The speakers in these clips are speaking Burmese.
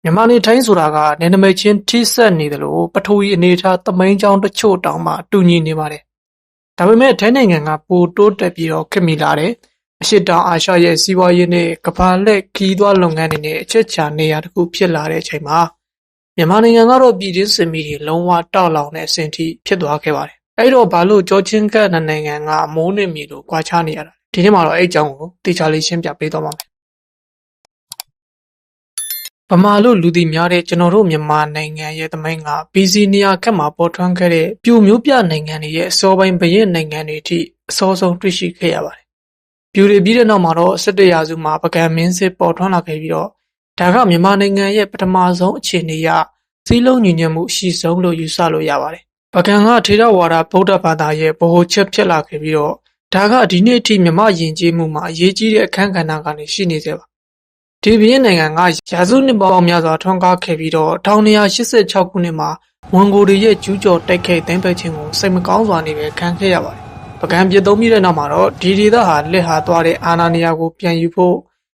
မြန်မာနေထိုင်းဆိုတာကနယ်နိမိတ်ချင်းထိစပ်နေတယ်လို့ပထဝီအနေထားသမိုင်းကြောင်းတချို့တောင်မှတူညီနေပါတယ်။ဒါပေမဲ့ထိုင်းနိုင်ငံကပိုတိုးတက်ပြီးတော့ခေတ်မီလာတယ်။အရှေ့တောင်အာရှရဲ့စီးပွားရေးနဲ့ကမ္ဘာလက်ခီးသွွားလုပ်ငန်းတွေနဲ့အချက်ချာနေရာတစ်ခုဖြစ်လာတဲ့အချိန်မှာမြန်မာနိုင်ငံကတော့ပြည်တွင်းစစ်မီးတွေလုံးဝတောက်လောင်တဲ့အဆင့်ထိဖြစ်သွားခဲ့ပါတယ်။အဲ့တော့ဘာလို့ကြောချင်းကတ်နိုင်ငံကမိုးနေမီလို့ကြွားချနေရတာ။ဒီနေ့မှာတော့အဲ့အကြောင်းကိုတေချာလေးရှင်းပြပေးသွားပါမယ်။ဗမာလို့လူသိများတဲ့ကျွန်တော်တို့မြန်မာနိုင်ငံရဲ့သမိုင်းက BC နေရာခက်မှာပေါ်ထွန်းခဲ့တဲ့ပြိုမျိုးပြနိုင်ငံတွေရဲ့အစောပိုင်းဘရင်နိုင်ငံတွေအထိအစောဆုံးတွေ့ရှိခဲ့ရပါတယ်။ပြိုတွေပြီးတဲ့နောက်မှာတော့17ရာစုမှာပကံမင်းစစ်ပေါ်ထွန်းလာခဲ့ပြီးတော့ဒါကမြန်မာနိုင်ငံရဲ့ပထမဆုံးအခြေအနေအရစည်းလုံးညီညွတ်မှုအရှိဆုံးလို့ယူဆလို့ရပါတယ်။ပကံကထေရဝါဒဗုဒ္ဓဘာသာရဲ့ဗဟိုချက်ဖြစ်လာခဲ့ပြီးတော့ဒါကဒီနေ့အထိမြမယဉ်ကျေးမှုမှာအရေးကြီးတဲ့အခန်းကဏ္ဍကနေရှိနေစေပါဒီဘရင်နိုင်ငံကရာစုနှစ်ပေါင်းများစွာထွန်းကားခဲ့ပြီးတော့1986ခုနှစ်မှာဝန်ကိုတွေရဲ့ကျူးကျော်တိုက်ခိုက်သိမ်းပိုက်ခြင်းကိုစိတ်မကောင်းစွာနေပဲခံခဲ့ရပါတယ်။ပကံပြစ်သုံးပြီးတဲ့နောက်မှာတော့ဒီဒေသဟာလက်ဟာသွားတဲ့အာဏာနေရာကိုပြန်ယူဖို့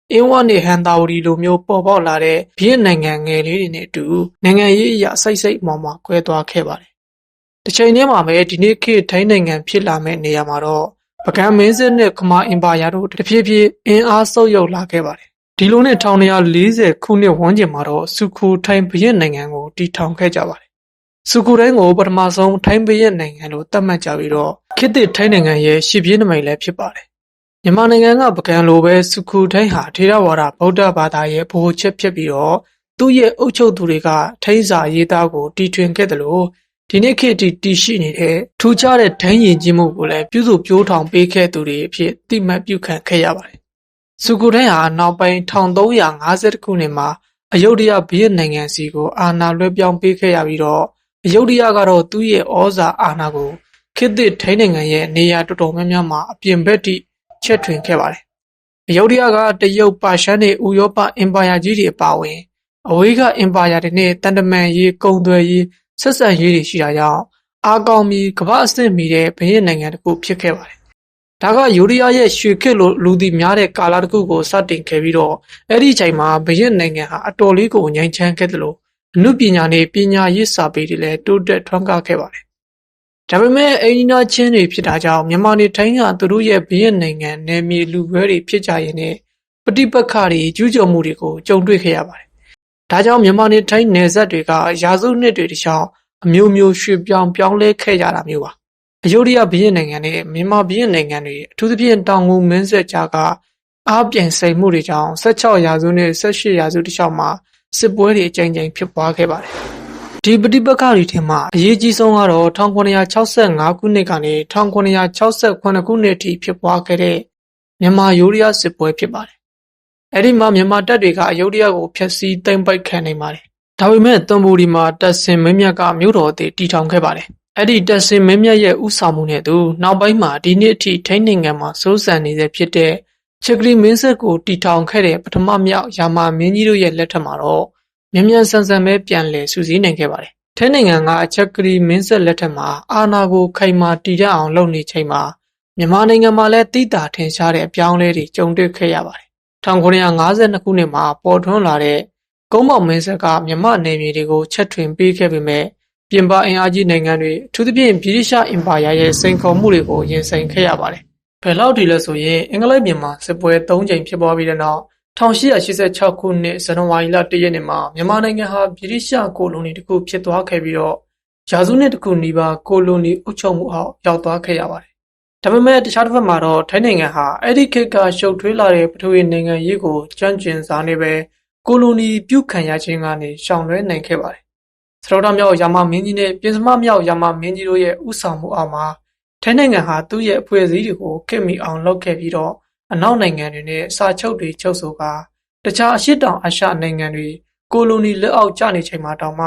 အင်းဝနဲ့ဟန်တာဝတီလိုမျိုးပေါ်ပေါက်လာတဲ့ဘရင်နိုင်ငံငယ်လေးတွေနဲ့အတူနိုင်ငံရေးအရာစိတ်မောင်ကွဲသွားခဲ့ပါတယ်။တစ်ချိန်တည်းမှာပဲဒီနေ့ခေတ်ထိုင်းနိုင်ငံဖြစ်လာမဲ့နေရာမှာတော့ပကံမင်းစစ်နဲ့ခမာအင်ပါယာတို့တဖြည်းဖြည်းအင်အားဆုပ်ယုပ်လာခဲ့ပါတယ်ဒီလိုနဲ့1940ခုနှစ်ဝန်းကျင်မှာတော့စူခူထိုင်းဘရင်နိုင်ငံကိုတည်ထောင်ခဲ့ကြပါတယ်။စူခူတိုင်းကိုပထမဆုံးထိုင်းဘရင်နိုင်ငံလို့သတ်မှတ်ကြပြီးတော့ခေတ်သစ်ထိုင်းနိုင်ငံရဲ့ရှေ့ပြေးနမိတ်လည်းဖြစ်ပါတယ်။မြန်မာနိုင်ငံကပကံလိုပဲစူခူတိုင်းဟာထေရဝါဒဗုဒ္ဓဘာသာရဲ့ဗဟိုချက်ဖြစ်ပြီးတော့သူ့ရဲ့အုပ်ချုပ်သူတွေကထိုင်းစာရေးသားကိုတီထွင်ခဲ့တယ်လို့ဒီနေ့ခေတ်တည်ရှိနေတဲ့ထူးခြားတဲ့ထိုင်းယဉ်ကျေးမှုကိုလည်းပြုစုပြောထောင်ပေးခဲ့သူတွေအဖြစ်သိမှတ်ပြုခံခဲ့ရပါတယ်။စူကူတိုင်းဟာနောက်ပိုင်း1350ခုနှစ်မှာအယုဒ္ဓယဘုရင့်နိုင်ငံစီကိုအာဏာလွှဲပြောင်းပေးခဲ့ရပြီးတော့အယုဒ္ဓယကတော့သူ့ရဲ့ဩဇာအာဏာကိုခေတ်သစ်ထိုင်းနိုင်ငံရဲ့နေရာတော်တော်များများမှာအပြင်ဘက်ထိချက်ထွင်ခဲ့ပါတယ်။အယုဒ္ဓယကတရုတ်ပါရှန်နဲ့ဥရောပအင်ပါယာကြီးတွေအပါအဝင်အဝေးကအင်ပါယာတွေနဲ့တန်တမန်ရေးကုန်သွယ်ရေးဆက်ဆံရေးတွေရှိတာကြောင့်အားကောင်းပြီးကမ္ဘာအဆင့်မီတဲ့ဘုရင့်နိုင်ငံတစ်ခုဖြစ်ခဲ့ပါတယ်ဒါကယူရီးယားရဲ့ရွှေခေတ်လိုလူသိများတဲ့ကာလတစ်ခုကိုစတင်ခဲ့ပြီးတော့အဲ့ဒီချိန်မှာဘုရင့်နိုင်ငံဟာအတော်လေးကိုငြိမ်းချမ်းခဲ့တယ်လို့အမှုပညာနဲ့ပညာရေးစာပေတွေလည်းတိုးတက်ထွန်းကားခဲ့ပါတယ်။ဒါပေမဲ့အိန္ဒိယချင်းတွေဖြစ်တာကြောင့်မြန်မာနေထိုင်းကသူတို့ရဲ့ဘုရင့်နိုင်ငံနယ်မြေလူပွဲတွေဖြစ်ကြရင်နဲ့ပဋိပက္ခတွေကျူးကျော်မှုတွေကိုကြုံတွေ့ခဲ့ရပါတယ်။ဒါကြောင့်မြန်မာနေထိုင်းနယ်စပ်တွေကရာစုနှစ်တွေတခြားအမျိုးမျိုးရွှေ့ပြောင်းလဲခဲ့ကြတာမျိုးပါအယုဒ္ဓယဘုရင်နိုင်ငံနဲ့မြန်မာဘုရင်နိုင်ငံတွေအထူးသဖြင့်တောင်ငူမင်းဆက်ကြားကအားပြိုင်ဆိုင်မှုတွေကြောင့်16ရာစုနဲ့18ရာစုတခြားမှာစစ်ပွဲတွေအကြိမ်ကြိမ်ဖြစ်ပွားခဲ့ပါတယ်။ဒီပဋိပက္ခတွေထဲမှာအရေးကြီးဆုံးကတော့1965ခုနှစ်ကနေ1968ခုနှစ်အထိဖြစ်ပွားခဲ့တဲ့မြန်မာယိုးဒယားစစ်ပွဲဖြစ်ပါတယ်။အဲဒီမှာမြန်မာတပ်တွေကအယုဒ္ဓယကိုဖျက်ဆီးသိမ်းပိုက်ခံနိုင်ပါတယ်။ဒါပေမဲ့သွန်ဘူဒီမှာတပ်စင်မင်းမြတ်ကမြို့တော်အသစ်တည်ထောင်ခဲ့ပါတယ်။အဲ့ဒီတက်စင်မင်းမြတ်ရဲ့ဥဆောင်မှုနဲ့သူနောက်ပိုင်းမှာဒီနေ့အထိထိုင်းနိုင်ငံမှာစိုးစံနေတဲ့ဖြစ်တဲ့ချက်ကလီမင်းဆက်ကိုတီထောင်ခဲ့တဲ့ပထမမြောက်ယာမာမင်းကြီးတို့ရဲ့လက်ထက်မှာတော့မြန်ဆန်ပဲပြန်လည်စုစည်းနိုင်ခဲ့ပါတယ်။ထိုင်းနိုင်ငံကချက်ကလီမင်းဆက်လက်ထက်မှာအာဏာကိုခိုင်မာတည်တတ်အောင်လုပ်နေချိန်မှာမြန်မာနိုင်ငံမှာလည်းတိတာထင်ရှားတဲ့အပြောင်းအလဲတွေကြုံတွေ့ခဲ့ရပါတယ်။1952ခုနှစ်မှာပေါ်ထွန်းလာတဲ့ကုန်းပေါက်မင်းဆက်ကမြန်မာနယ်မြေတွေကိုချက်ထွင်ပေးခဲ့ပေမဲ့ပြင်ပအင်အားကြီးနိုင်ငံတွေအထူးသဖြင့်ဗြိတိရှအင်ပါယာရဲ့စိန်ခေါ်မှုတွေကိုရင်ဆိုင်ခဲ့ရပါတယ်။ဘယ်လောက်ဒီလဲဆိုရင်အင်္ဂလိပ်ပြည်မှာစစ်ပွဲ3ကြိမ်ဖြစ်ပွားပြီးတဲ့နောက်1886ခုနှစ်ဇန်နဝါရီလ1ရက်နေ့မှာမြန်မာနိုင်ငံဟာဗြိတိရှကိုလိုနီတစ်ခုဖြစ်သွားခဲ့ပြီးတော့ရာစုနှစ်တစ်ခုနီးပါးကိုလိုနီအုပ်ချုပ်မှုအောက်ရောက်သွားခဲ့ရပါတယ်။ဒါပေမဲ့တခြားတစ်ဖက်မှာတော့ထိုင်းနိုင်ငံဟာအဲ့ဒီခေတ်ကရှုပ်ထွေးလာတဲ့ပထဝီနိုင်ငံရေးကိုကျွမ်းကျင်စွာနဲ့ပဲကိုလိုနီပြုခံရခြင်းကနေရှောင်လွှဲနိုင်ခဲ့ပါတယ်စရောဒမြောက်ယာမမင်းကြီးနဲ့ပြင်စမမြောက်ယာမမင်းကြီးတို့ရဲ့ဥဆောင်မှုအောက်မှာထိုင်းနိုင်ငံဟာသူ့ရဲ့အဖွဲ့အစည်းတွေကိုခေတ်မီအောင်လုပ်ခဲ့ပြီးတော့အနောက်နိုင်ငံတွေနဲ့စာချုပ်တွေချုပ်ဆိုကာတခြားအရှေ့တောင်အာရှနိုင်ငံတွေကိုလိုနီလက်အောက်ကျနေချိန်မှာတောင်မှ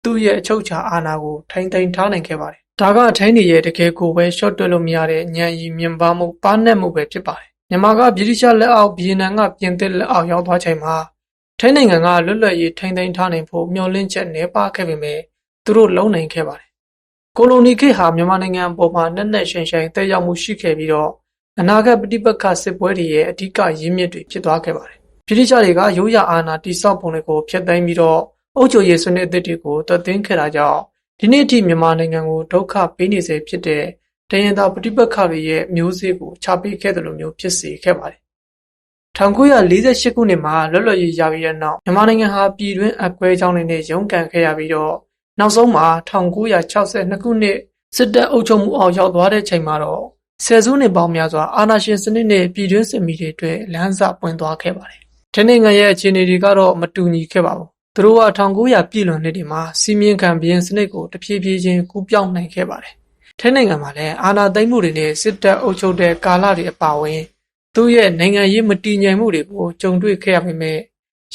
သူ့ရဲ့အချုပ်အခြာအာဏာကိုထိန်းသိမ်းထားနိုင်ခဲ့ပါတယ်။ဒါကထိုင်းရဲ့တကယ်ကိုပဲရှော့တွက်လို့မရတဲ့ဉာဏ်ရည်မြင်ပါမှုပါနက်မှုပဲဖြစ်ပါတယ်။မြန်မာကဗြိတိရှလက်အောက်ဗီယက်နမ်ကပြင်သစ်လက်အောက်ရောက်သွားချိန်မှာထိုင်းနိုင်ငံကလွတ်လပ်ရေးထိန်းသိမ်းထားနိုင်ဖို့မျှော်လင့်ချက်နှဲပါခဲ့ပေမဲ့သူတို့လုံနိုင်ခဲ့ပါတယ်။ကိုလိုနီခေတ်ဟာမြန်မာနိုင်ငံအပေါ်မှာနက်နက်ရှိန်ရှိန်သက်ရောက်မှုရှိခဲ့ပြီးတော့အနာဂတ်ပဋိပက္ခစစ်ပွဲတွေရဲ့အဓိကရင်းမြစ်တွေဖြစ်သွားခဲ့ပါတယ်။ ဗြိတိရှတွေကရိုးရာအာဏာတိစောက်ပုံတွေကိုဖျက်သိမ်းပြီးတော့အုပ်ချုပ်ရေးစနစ်အသစ်တွေကိုသွတ်သွင်းခဲ့တာကြောင့်ဒီနေ့အထိမြန်မာနိုင်ငံကိုဒုက္ခပေးနေစေဖြစ်တဲ့တိုင်းရင်းသားပဋိပက္ခတွေရဲ့မျိုးစေ့ကိုချပေးခဲ့တယ်လို့မျိုးဖြစ်စေခဲ့ပါတယ်1948ခုနှစ်မှာလွတ်လပ်ရေးရပြီးတဲ့နောက်မြန်မာနိုင်ငံဟာပြည်တွင်းအကွဲကြောင်းတွေနဲ့ရုန်းကန်ခဲ့ရပြီးတော့နောက်ဆုံးမှာ1962ခုနှစ်စစ်တပ်အုပ်ချုပ်မှုအောက်ရောက်သွားတဲ့ချိန်မှာတော့ဆယ်စုနှစ်ပေါင်းများစွာအာဏာရှင်စနစ်နဲ့ပြည်တွင်းစစ်မီတွေအတွက်လမ်းစာပွင့်သွားခဲ့ပါတယ်။ထိုင်းနိုင်ငံရဲ့အခြေအနေတွေကတော့မတူညီခဲ့ပါဘူး။သူတို့က1900ပြည်လွန်နှစ်တွေမှာစီမင်းခံဘီရင်စနစ်ကိုတဖြည်းဖြည်းချင်းကူးပြောင်းနိုင်ခဲ့ပါတယ်။ထိုင်းနိုင်ငံမှာလည်းအာဏာသိမ်းမှုတွေနဲ့စစ်တပ်အုပ်ချုပ်တဲ့ကာလတွေအပါအဝင်သူ့ရဲ့နိုင်ငံရေးမတည်ငြိမ်မှုတွေကိုကြုံတွေ့ခဲ့ရပေမဲ့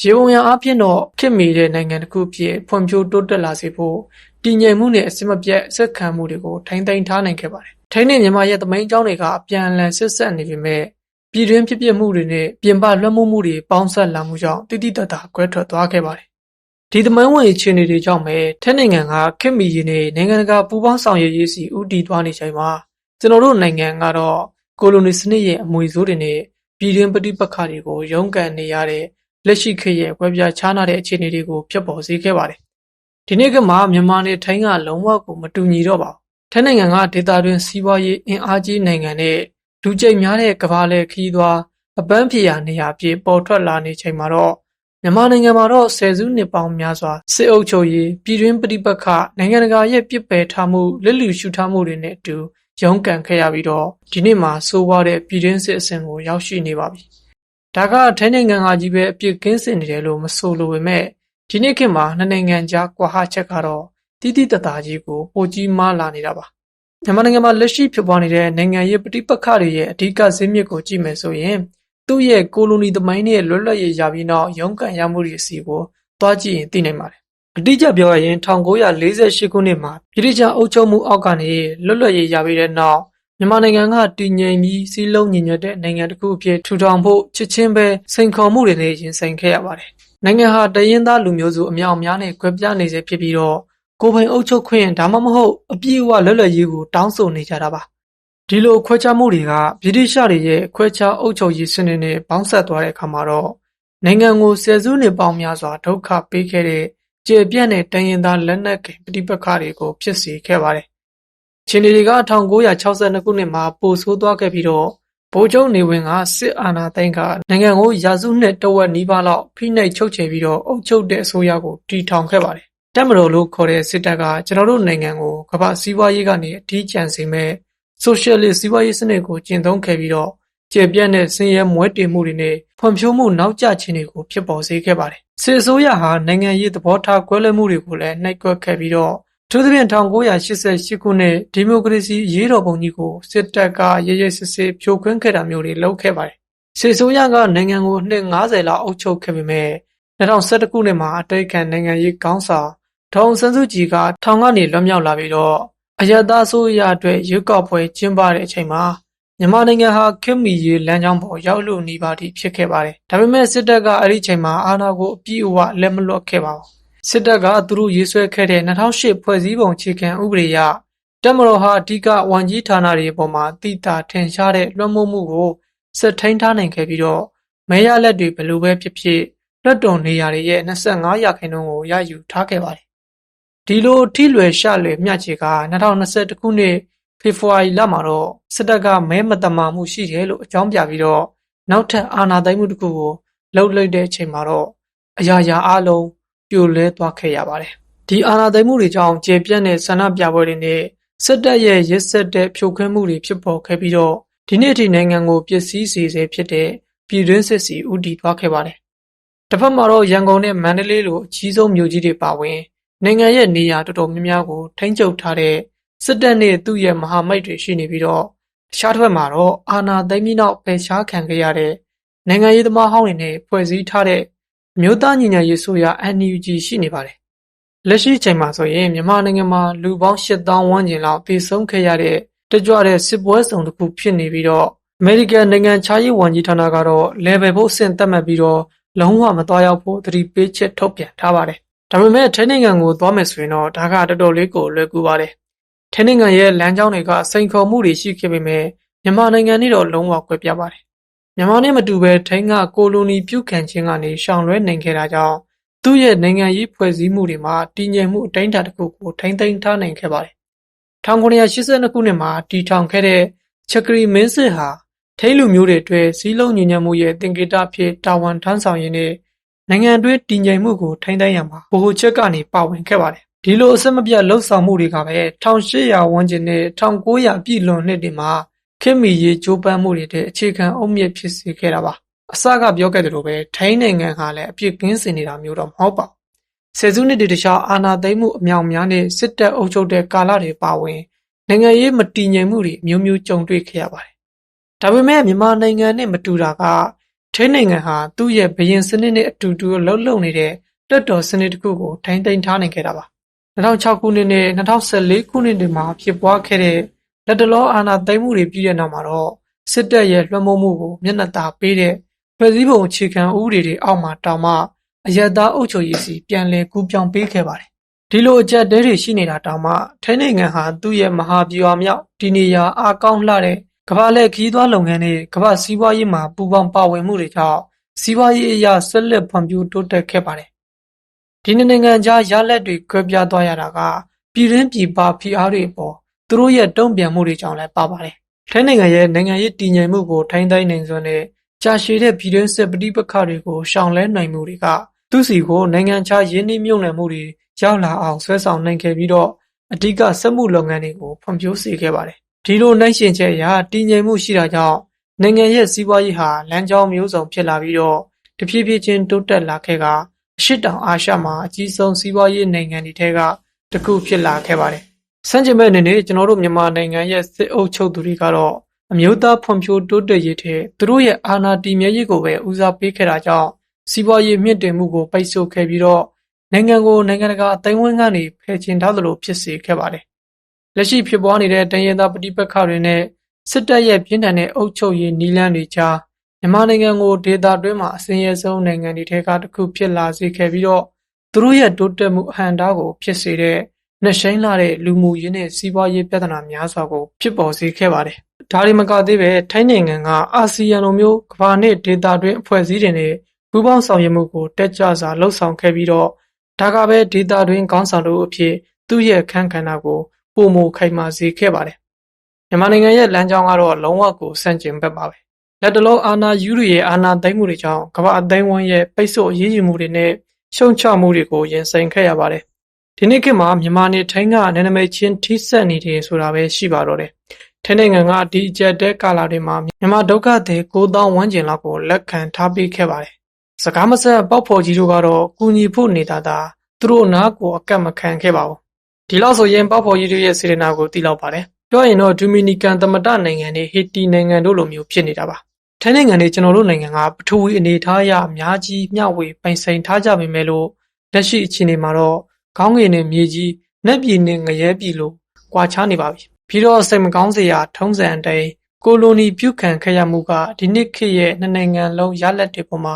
ရေပုံရအဖြစ်တော့ခေတ်မီတဲ့နိုင်ငံတစ်ခုဖြစ်ဖွံ့ဖြိုးတိုးတက်လာစေဖို့တည်ငြိမ်မှုနဲ့အစမပြတ်ဆက်ခံမှုတွေကိုထိန်းသိမ်းထားနိုင်ခဲ့ပါတယ်။ထိုင်းနဲ့မြန်မာရဲ့သမိုင်းကြောင်းတွေကအပြန်အလှန်ဆက်ဆက်နေပေမဲ့ပြည်တွင်းဖြစ်ပျက်မှုတွေနဲ့ပြင်ပလွှမ်းမိုးမှုတွေပေါင်းစပ်လာမှုကြောင့်တိတိတတ်တာကွဲထွက်သွားခဲ့ပါတယ်။ဒီသမိုင်းဝင်အခြေအနေတွေကြောင့်ပဲထိုင်းနိုင်ငံကခေတ်မီရေးနဲ့နိုင်ငံတကာပူးပေါင်းဆောင်ရွက်ရေးစီဦးတည်သွားနေချိန်မှာကျွန်တော်တို့နိုင်ငံကတော့ကိုလိုနီစနစ်ရဲ့အမွေဆိုးတွေနဲ့ပြည်တွင်းပဋိပက္ခတွေကိုရုန်းကန်နေရတဲ့လက်ရှိခေတ်ရဲ့ကွဲပြားခြားနားတဲ့အခြေအနေတွေကိုဖြစ်ပေါ်စေခဲ့ပါတယ်။ဒီနေ့ကမှမြန်မာနဲ့ထိုင်းကလုံးဝကိုမတူညီတော့ပါဘူး။ထိုင်းနိုင်ငံကဒေသတွင်းစီးပွားရေးအင်အားကြီးနိုင်ငံနဲ့လူကြိတ်များတဲ့ကမ္ဘာလေခီးသွားအပန်းဖြေရာနေရာဖြစ်ပေါ်ထွက်လာနေချိန်မှာတော့မြန်မာနိုင်ငံမှာတော့ဆယ်စုနှစ်ပေါင်းများစွာစစ်အုပ်ချုပ်ရေးပြည်တွင်းပဋိပက္ခနိုင်ငံတကာရဲ့ပြစ်ပယ်ထားမှုလက်လူရှုထားမှုတွေနဲ့အတူရုန်းကန်ခဲ့ရပြီးတော့ဒီနေ့မှာစိုးဝါးတဲ့ပြည်တွင်းစစ်အဆင့်ကိုရောက်ရှိနေပါပြီ။ဒါကထိုင်းနိုင်ငံကကြီးပဲအပြစ်ကင်းစင်နေတယ်လို့မဆိုလိုပေမဲ့ဒီနေ့ခေတ်မှာနှစ်နိုင်ငံကြားကွာဟချက်ကတော့တိတိတတ်တာကြီးကိုပိုကြီးမားလာနေတာပါ။မြန်မာနိုင်ငံမှာလက်ရှိဖြစ်ပွားနေတဲ့နိုင်ငံရေးပဋိပက္ခတွေရဲ့အဓိကဇစ်မြစ်ကိုကြည့်မယ်ဆိုရင်သူ့ရဲ့ကိုလိုနီသမိုင်းနဲ့လွတ်လပ်ရေးရပြီးနောက်ရုန်းကန်ရမှုတွေအစီကိုသွားကြည့်ရင်သိနိုင်ပါတယ်။အတိအကျပြောရရင်1948ခုနှစ်မှာဗြိတိရှအုပ်ချုပ်မှုအောက်ကနေလွတ်လပ်ရေးရပြီးတဲ့နောက်မြန်မာနိုင်ငံကတည်ငြိမ်ပြီးစည်းလုံးညီညွတ်တဲ့နိုင်ငံတစ်ခုအဖြစ်ထူထောင်ဖို့ချစ်ချင်းပဲစိန်ခေါ်မှုတွေနဲ့ရင်ဆိုင်ခဲ့ရပါတယ်။နိုင်ငံဟာတရင်သားလူမျိုးစုအများအများနဲ့ကွဲပြားနေစေဖြစ်ပြီးတော့ကိုယ်ပိုင်အုပ်ချုပ်ခွင့်ဒါမှမဟုတ်အပြည့်အဝလွတ်လပ်ရေးကိုတောင်းဆိုနေကြတာပါ။ဒီလိုခွဲခြားမှုတွေကဗြိတိရှတွေရဲ့ခွဲခြားအုပ်ချုပ်ရေးစနစ်နဲ့ပေါင်းစပ်သွားတဲ့အခါမှာတော့နိုင်ငံကိုဆယ်စုနှစ်ပေါင်းများစွာဒုက္ခပေးခဲ့တဲ့ကျေပြန့်တဲ့တန်ရင်သားလက်နက်ကိုင်ပဋိပက္ခတွေကိုဖြစ်စေခဲ့ပါတယ်။ချင်းတွေက1962ခုနှစ်မှာပိုဆိုးသွားခဲ့ပြီးတော့ဗိုလ်ချုပ်နေဝင်းကစစ်အာဏာသိမ်းကနိုင်ငံကိုရာစုနှစ်တဝက်နီးပါးလောက်ဖိနှိပ်ချုပ်ချယ်ပြီးတော့အုပ်ချုပ်တဲ့အစိုးရကိုတည်ထောင်ခဲ့ပါတယ်။တပ်မတော်လို့ခေါ်တဲ့စစ်တပ်ကကျွန်တော်တို့နိုင်ငံကိုကမ္ဘာစီးပွားရေးကနေအထီးကျန်စေမဲ့ဆိုရှယ်လစ်စီးပွားရေးစနစ်ကိုကျင့်သုံးခဲ့ပြီးတော့ကျေပြန့်တဲ့ဆင်းရဲမွဲတေမှုတွေနဲ့ဖွံ့ဖြိုးမှုနောက်ကျခြင်းတွေကိုဖြစ်ပေါ်စေခဲ့ပါတယ်။စစ်အစိုးရဟာနိုင်ငံရေးသဘောထားကွဲလွဲမှုတွေကိုလည်းနှိပ်ကွက်ခဲ့ပြီးတော့ထို့သဖြင့်1988ခုနှစ်ဒီမိုကရေစီအရေးတော်ပုံကြီးကိုစစ်တပ်ကရရစစ်စစ်ဖြိုခွင်းခဲ့တာမျိုးတွေလုပ်ခဲ့ပါတယ်။စစ်အစိုးရကနိုင်ငံကိုနှစ်90လောက်အုပ်ချုပ်ခဲ့ပေမဲ့2011ခုနှစ်မှာအတိုက်အခံနိုင်ငံရေးခေါင်းဆောင်ဒေါ်အောင်ဆန်းစုကြည်ကထောင်ကနေလွတ်မြောက်လာပြီးတော့အယက်သားဆိုရအတွက်ရွေးကောက်ပွဲကျင်းပတဲ့အချိန်မှာမြန်မာနိုင်ငံဟာခေတ်မီရေးလမ်းကြောင်းပေါ်ရောက်လို့နေပါသည်ဖြစ်ခဲ့ပါတယ်။ဒါပေမဲ့စစ်တပ်ကအဲ့ဒီချိန်မှာအာဏာကိုအပြည့်အဝလက်မလွတ်ခဲ့ပါဘူး။စစ်တပ်ကသူတို့ရေးဆွဲခဲ့တဲ့2008ဖွဲ့စည်းပုံအခြေခံဥပဒေအရတပ်မတော်ဟာအဓိကဝန်ကြီးဌာနတွေအပေါ်မှာတိတာထင်ရှားတဲ့လွှမ်းမိုးမှုကိုစစ်ထိန်းထားနိုင်ခဲ့ပြီးတော့မဲရလက်တွေဘယ်လိုပဲဖြစ်ဖြစ်လွှတ်တော်နေရာတွေရဲ့25%ကိုရယူထားခဲ့ပါတယ်။ဒီလိုထိလွယ်ရှလွယ်မျှခြေက2021ခုနှစ်ဖေဖော်ဝါရီလမှာတော့စစ်တပ်ကမဲမတမာမှုရှိတယ်လို့အကြောင်းပြပြီးတော့နောက်ထပ်အာဏာသိမ်းမှုတစ်ခုကိုလှုပ်လိုက်တဲ့အချိန်မှာတော့အရာရာအလုံးပြိုလဲသွားခဲ့ရပါတယ်။ဒီအာဏာသိမ်းမှုတွေကြောင့်ကျေပြန့်တဲ့ဆန္ဒပြပွဲတွေနဲ့စစ်တပ်ရဲ့ရစ်ဆက်တဲ့ဖြိုခွင်းမှုတွေဖြစ်ပေါ်ခဲ့ပြီးတော့ဒီနေ့ထိနိုင်ငံကိုပျက်စီးစေဆဲဖြစ်တဲ့ပြည်တွင်းစစ်စီဦးတည်သွားခဲ့ပါတယ်။တစ်ဖက်မှာတော့ရန်ကုန်နဲ့မန္တလေးလိုအကြီးဆုံးမြို့ကြီးတွေပါဝင်နိုင်ငံရဲ့နေရာတော်တော်များများကိုထိန်းချုပ်ထားတဲ့စစ်တပ်နဲ့သူ့ရဲ့မဟာမိတ်တွေရှိနေပြီးတော့တခြားတစ်ဖက်မှာတော့အာဏာသိမ်းပြီးနောက်ပယ်ရှားခံခဲ့ရတဲ့နိုင်ငံရေးသမားဟောင်းတွေနဲ့ဖွဲ့စည်းထားတဲ့မြို့သားညီညာရေးဆိုရ NUG ရှိနေပါတယ်။လက်ရှိချိန်မှာဆိုရင်မြန်မာနိုင်ငံမှာလူပေါင်း8000ဝန်းကျင်လောက်တည်ဆုံးခဲ့ရတဲ့တကြွတဲ့စစ်ပွဲစုံတစ်ခုဖြစ်နေပြီးတော့အမေရိကန်နိုင်ငံခြားရေးဝန်ကြီးဌာနကတော့ level ဖို့အဆင့်သတ်မှတ်ပြီးတော့လုံးဝမသွားရောက်ဖို့သတိပေးချက်ထုတ်ပြန်ထားပါတယ်။ဒါပေမဲ့ထိုင်းနိုင်ငံကိုသွားမယ်ဆိုရင်တော့ဒါကတော်တော်လေးကိုလွယ်ကူပါတယ်။ထိုင်းနိုင်ငံရဲ့လမ်းကြောင်းတွေကစိန်ခေါ်မှုတွေရှိခဲ့ပေမဲ့မြန်မာနိုင်ငံနဲ့တော့လုံးဝကွဲပြားပါတယ် မြန်မာနဲ့မတူဘဲထိုင်းကကိုလိုနီပြုခံခြင်းကနေရှောင်လွဲနိုင်ခဲ့တာကြောင့်သူ့ရဲ့နိုင်ငံရေးဖွဲ့စည်းမှုတွေမှာတည်ငြိမ်မှုအတိုင်းအတာတစ်ခုကိုထိန်းသိမ်းထားနိုင်ခဲ့ပါတယ်။1982ခုနှစ်မှာတည်ထောင်ခဲ့တဲ့ချက်ကရီမင်းစစ်ဟာထိန်းလူမျိုးတွေအတွက်စည်းလုံးညီညွတ်မှုရဲ့သင်္ကေတဖြစ်တာဝန်ထမ်းဆောင်ရင်းနဲ့နိုင်ငံတွင်းတည်ငြိမ်မှုကိုထိန်းသိမ်းရမှာဗဟိုချက်ကနေပါဝင်ခဲ့ပါတယ်။ဒီလိုအဆက်မပြတ်လှုပ်ဆောင်မှုတွေကပဲ1800ဝန်းကျင်နဲ့1900ပြည်လွန်နှစ်တွေမှာခေတ်မီရေးကြိုးပမ်းမှုတွေတဲ့အခြေခံအုတ်မြစ်ဖြစ်စေခဲ့တာပါအစကပြောခဲ့သလိုပဲထိုင်းနိုင်ငံဟာလည်းအပြစ်ကင်းစင်နေတာမျိုးတော့မဟုတ်ပါဘူးဆယ်စုနှစ်တွေတခြားအာဏာသိမ်းမှုအမြောက်များနဲ့စစ်တပ်အုပ်ချုပ်တဲ့ကာလတွေပါဝင်နိုင်ငံရေးမတည်ငြိမ်မှုတွေမျိုးမျိုးကြုံတွေ့ခဲ့ရပါတယ်ဒါပေမဲ့မြန်မာနိုင်ငံနဲ့မတူတာကထိုင်းနိုင်ငံဟာသူ့ရဲ့ဘရင်စနစ်နဲ့အတူတူလှုပ်လှုပ်နေတဲ့တက်တော်စနစ်တစ်ခုကိုထိန်းသိမ်းထားနိုင်ခဲ့တာပါ2006ခုနှစ်နဲ့2014ခုနှစ်တွေမှာဖြစ်ပွားခဲ့တဲ့လက်တလောအာဏာသိမ်းမှုတွေပြီးတဲ့နောက်မှာတော့စစ်တပ်ရဲ့လွှမ်းမိုးမှုကိုမျက်နှာသာပေးတဲ့ဖွဲ့စည်းပုံအခြေခံဥပဒေတွေအောက်မှာတောင်မှအယက်သားအုပ်ချုပ်ရေးစီပြန်လည်ကူးပြောင်းပေးခဲ့ပါတယ်။ဒီလိုအကြက်တဲတွေရှိနေတာတောင်မှထိုင်းနိုင်ငံဟာသူ့ရဲ့မဟာဗျူဟာမြောက်တည်နေရာအားကောင်းလှတဲ့ကမ္ဘာလက်ခီးသွွားလုပ်ငန်းနဲ့ကမ္ဘာစီးပွားရေးမှာပူးပေါင်းပါဝင်မှုတွေကြောင့်စီးပွားရေးအရာဆက်လက်ဖွံ့ဖြိုးတိုးတက်ခဲ့ပါတယ်။ဒီနိုင်ငံကြားရလဒ်တွေကွဲပြားသွားရတာကပြည်တွင်းပြည်ပဖိအားတွေပေါ်သူတို့ရဲ့တုံ့ပြန်မှုတွေကြောင့်လည်းပါပါတယ်။ထိုင်းနိုင်ငံရဲ့နိုင်ငံရေးတည်ငြိမ်မှုကိုထိန်းသိမ်းနိုင်စွမ်းတဲ့ကြာရှည်တဲ့ပြည်တွင်းစစ်ပဋိပက္ခတွေကိုရှောင်လွှဲနိုင်မှုတွေကသူ့စီကိုနိုင်ငံခြားရင်းနှီးမြှုပ်နှံမှုတွေရောက်လာအောင်ဆွဲဆောင်နိုင်ခဲ့ပြီးတော့အဓိကစက်မှုလုပ်ငန်းတွေကိုဖွံ့ဖြိုးစေခဲ့ပါတယ်။ဒီလိုနှိုင်းယှဉ်ချက်အရတည်ငြိမ်မှုရှိတာကြောင့်နိုင်ငံရဲ့စီးပွားရေးဟာလမ်းကြောင်းမျိုးစုံဖြစ်လာပြီးတော့တဖြည်းဖြည်းချင်းတိုးတက်လာခဲ့ကအရှေ့တောင်အာရှမှာအကြီးဆုံးစီးပွားရေးနိုင်ငံတွေထဲကတစ်ခုဖြစ်လာခဲ့ပါတယ်။စံချိန်မဲ့အနေနဲ့ကျွန်တော်တို့မြန်မာနိုင်ငံရဲ့စစ်အုပ်ချုပ်သူတွေကတော့အမျိုးသားဖွံ့ဖြိုးတိုးတက်ရေးထဲသူတို့ရဲ့အာဏာတည်မြဲရေးကိုပဲဦးစားပေးခဲ့တာကြောင့်စီးပွားရေးမြင့်တင်မှုကိုပိတ်ဆို့ခဲ့ပြီးတော့နိုင်ငံကိုနိုင်ငံတကာအသိမ်းအဝန်းကနေဖယ်ကျဉ်ထားသလိုဖြစ်စေခဲ့ပါတယ်။လက်ရှိဖြစ်ပွားနေတဲ့တန်ရသားပဋိပက္ခတွေနဲ့စစ်တပ်ရဲ့ပြင်းထန်တဲ့အုပ်ချုပ်ရေးနည်းလမ်းတွေကြားမြန်မာနိုင်ငံကိုဒေသတွင်းမှာအစင်းရဲဆုံးနိုင်ငံတွေထဲကတစ်ခုဖြစ်လာစေခဲ့ပြီးတော့သူတို့ရဲ့တိုးတက်မှုအဟန့်အတားကိုဖြစ်စေတဲ့နှက်ရှိုင်းလာတဲ့လူမှုရေးနဲ့စီးပွားရေးပြဿနာများစွာကိုဖြစ်ပေါ်စေခဲ့ပါတယ်။ဒါတွေမကသေးပဲထိုင်းနိုင်ငံကအာဆီယံလိုမျိုးကမ္ဘာနဲ့ဒေသတွင်းအဖွဲ့အစည်းတွေနဲ့ပူးပေါင်းဆောင်ရွက်မှုကိုတက်ကြွစွာလှုပ်ဆောင်ခဲ့ပြီးတော့ဒါကပဲဒေသတွင်းခေါင်းဆောင်တို့အဖြစ်သူ့ရဲ့အခန်းကဏ္ဍကိုပိုမိုခိုင်မာစေခဲ့ပါတယ်။မြန်မာနိုင်ငံရဲ့လမ်းကြောင်းကတော့လုံးဝကိုဆန့်ကျင်ဘက်ပါပဲ။လက်တလုံးအာဏာယူရဲ့အာဏာသိမ်းမှုတွေကြောင့်ကမ္ဘာအသိမ်းအဝန်းရဲ့ပိတ်ဆို့အရေးယူမှုတွေနဲ့ရှုံချမှုတွေကိုရင်ဆိုင်ခဲ့ရပါတယ်။ဒီနေ့ခေတ်မှာမြန်မာနဲ့ထိုင်းကနယ်နိမိတ်ချင်းထိစပ်နေတယ်ဆိုတာပဲရှိပါတော့တယ်။ထိုင်းနိုင်ငံကဒီအကြက်တဲကာလတွေမှာမြန်မာဒုက္ခသည်9000ဝန်းကျင်လောက်ကိုလက်ခံထားပေးခဲ့ပါတယ်။စကားမဆက်ပေါက်ဖော်ကြီးတို့ကတော့ကူညီဖို့နေတာသာသူတို့နားကိုအကန့်မခံခဲ့ပါဘူး။ဒီလောက်ဆိုရင်ပေါက်ဖော်ကြီးတို့ရဲ့စေတနာကိုသိလောက်ပါတယ်။ပြောရင်တော့ဒူမီနီကန်သမ္မတနိုင်ငံနဲ့ဟေတီနိုင်ငံတို့လိုမျိုးဖြစ်နေတာပါ။ထိုင်းနိုင်ငံနဲ့ကျွန်တော်တို့နိုင်ငံကပထဝီအနေထားအရအများကြီးမျှဝေပိုင်ဆိုင်ထားကြပေမဲ့လို့လက်ရှိအခြေအနေမှာတော့ခေါင်းငယ်နဲ့မြေကြီးနက်ပြည်နဲ့ငရဲပြည်လိုကွာခြားနေပါပြီ။ပြီးတော့စိတ်မကောင်းစရာထုံးစံအတိုင်းကိုလိုနီပြုခံခဲ့ရမှုကဒီနှစ်ခေတ်ရဲ့နှစ်နိုင်ငံလုံးရလဒ်တွေပေါ်မှာ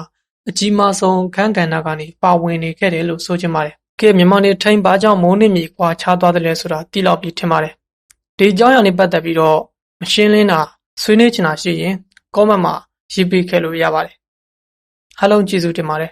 အကြီးမားဆုံးခန်းကဏ္ဍကနေပါဝင်နေခဲ့တယ်လို့ဆိုချင်ပါတယ်။ကဲမြန်မာနဲ့ထိုင်းဘာကြောင့်မိုးနှင်းမြေကွာခြားသွားတယ်လဲဆိုတာသိလောက်ပြီးထင်ပါတယ်။ဒီအကြောင်းအရာနဲ့ပတ်သက်ပြီးတော့မရှင်းလင်းတာဆွေးနွေးချင်တာရှိရင်comment မှာရေးပေးခဲ့လို့ရပါတယ်။အားလုံးကျေးဇူးတင်ပါတယ်